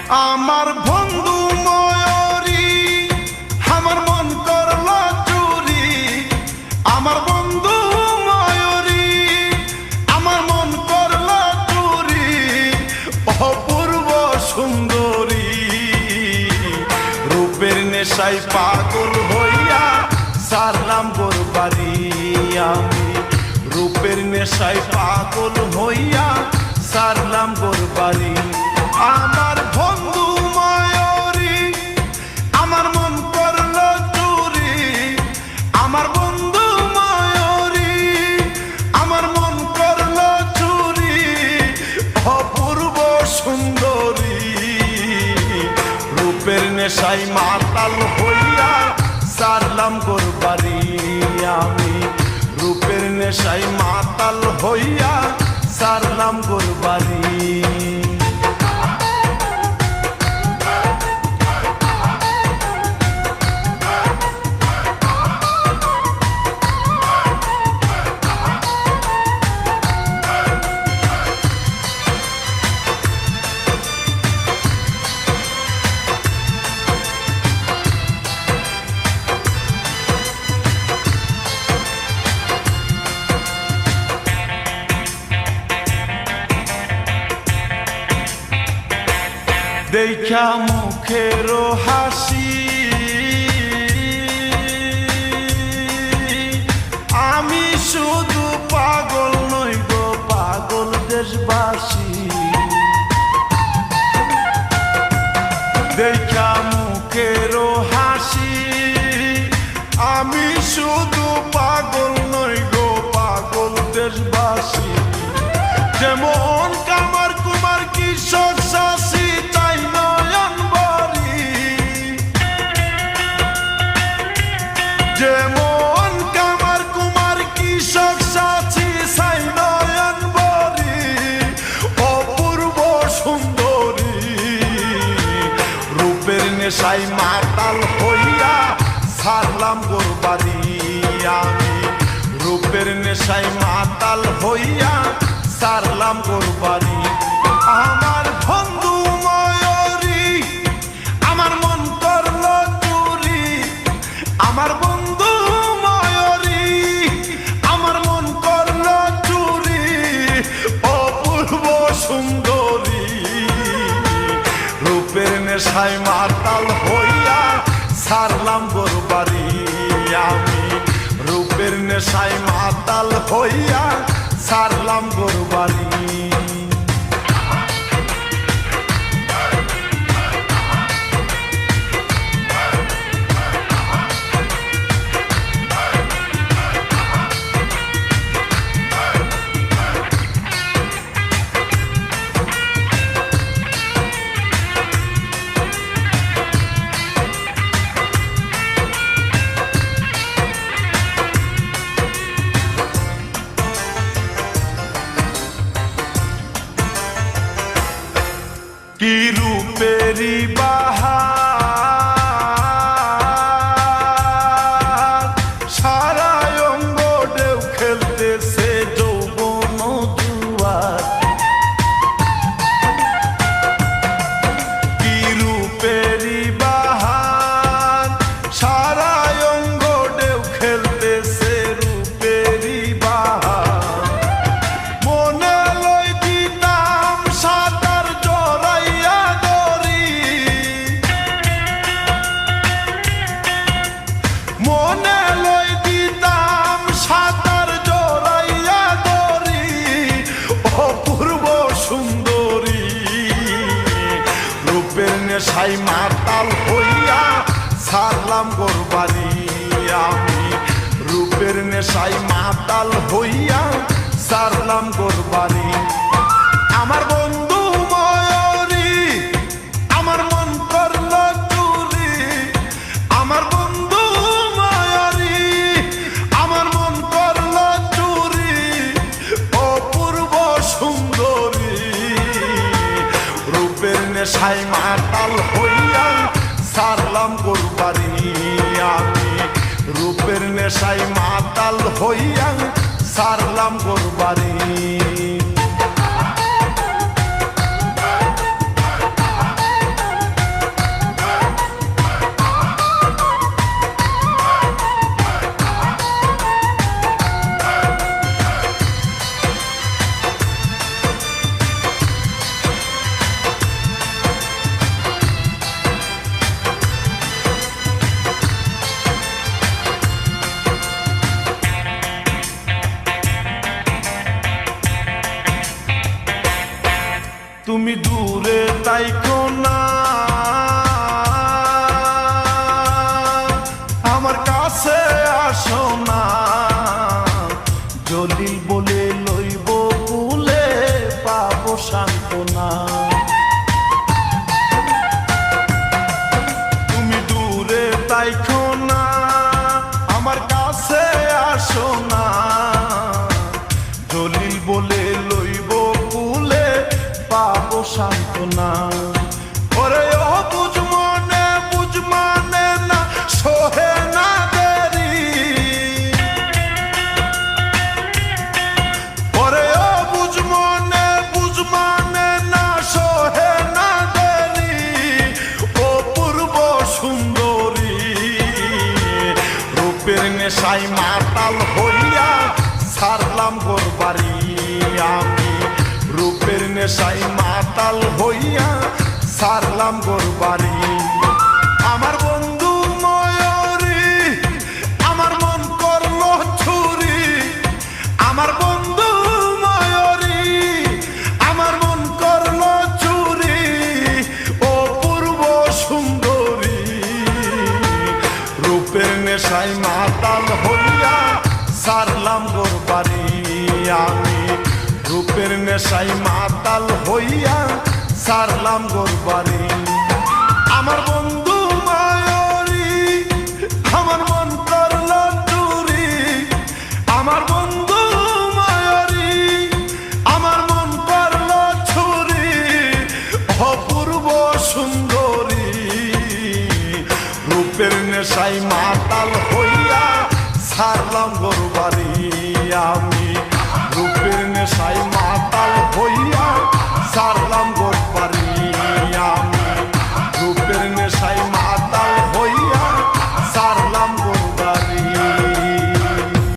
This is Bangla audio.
আমার বন্ধু ময়ূরী আমার মন করল চুরি, আমার বন্ধু ময়ূরী আমার মন করল চুরি, অপূর্ব সুন্দরী রূপের নেশায় পাগল হইয়া সারলাম গোর বাড়ি। আমি রূপের নেশায় পাগল হইয়া সারলাম গোর বাড়ি। আমার বন্ধু ময়ূরী আমার মন করল চুরি, আমার বন্ধু ময়ূরী আমার মন করল চুরি, অপূর্ব সুন্দরী রূপের নেশায় মাতাল হইয়া সারলাম গোর বাড়ি। আমি রূপের নেশায় মাতাল হইয়া সারলাম গোর বাড়ি। দেখা মুখের হাসি আমি শুধু পাগল নই গো পাগল দেশবাসী। দেখা মুখের হাসি আমি শুধু পাগল নই গো পাগল দেশবাসী। যেমন কামার কুমার কৃষক চাষি যেমন কামার কুমার কৃষক সাথী সাই নয়ন বরি, অপূর্ব সুন্দরী রূপের নেশায় মাতাল হইয়া সারলাম গোর বাড়ি। আমি রূপের নেশায় মাতাল হইয়া সারলাম গোর বাড়ি। আমার বন্ধু ময়ূরী আমার মন করল চুরি, আমার বন্ধু ময়ূরী আমার মন করল চুরি, অপূর্ব সুন্দরী রূপের নেশায় মাতাল হইয়া সারলাম গোর বাড়ি। আমি রূপের নেশায় মাতাল হইয়া সারলাম গোর বাড়ি। কি রূপেরি বাহার সারা অঙ্গ ঢেউ খেলতেছে যৌবন জুয়ার। কি রূপেরি বাহার সারা অঙ্গ ঢেউ খেলতেছে রূপেরি বাহার। মনে লই দিতাম সাঁতার জড়াইয়া দড়ি, মনে লই দিতাম সাঁতার জড়াইয়া দড়ি, অপূর্ব সুন্দরী রূপের নেশায় মাতাল হইয়া সারলাম গোর বাড়ি। আমি রূপের নেশায় মাতাল হইয়া সারলাম গোর বাড়ি। আমার বন্ধু ময়ূরী আমার মন করল চুরি, আমার বন্ধু ময়ূরী আমার মন করল চুরি, অপূর্ব সুন্দরী রূপের নেশায় মাতাল হইয়া সারলাম গোর বাড়ি। আমি রূপের নেশায় মাতাল হইয়া সারলাম গোর বাড়ি। তুমি দূরে তাইকো না, আমার কাছে আসো না, জলিল বলে লইব কুলে পাবো সান্ত্বনা। তুমি দূরে তাইকো না, আমার কাছে আসো না, জলিল বলে লইব কুলে পাবো সান্ত্বনা। ওরে ও বুঝ মানে না সোহে না দেরি, ওরে ও বুঝ মানে না সোহে না দেরি, ও পূর্ব সুন্দরী রূপের নেশায় মাতাল হইয়া ছাড়লাম গোর বাড়ি আমি, রূপের নেশায় মাতাল হইয়া ছাড়লাম গোর বাড়ি। আমার বন্ধু ময়ূরী আমার মন করলো ছুরি, আমার বন্ধু ময়ূরী আমার মন করলো চুরি, ও পূর্ব সুন্দরী রূপের নেশায় মাতাল হইয়া ছাড়লাম গোর বাড়ি আমি, রূপের নেশায় মাতাল হইয়া ছাড়লাম গোর বাড়ি। আমার বন্ধু ময়ূরী আমার মন করলো চুরি, আমার বন্ধু ময়ূরী আমার মন করলো ছুরি, অপূর্ব সুন্দরী রূপের নেশায় মাতাল হইয়া ছাড়লাম গোর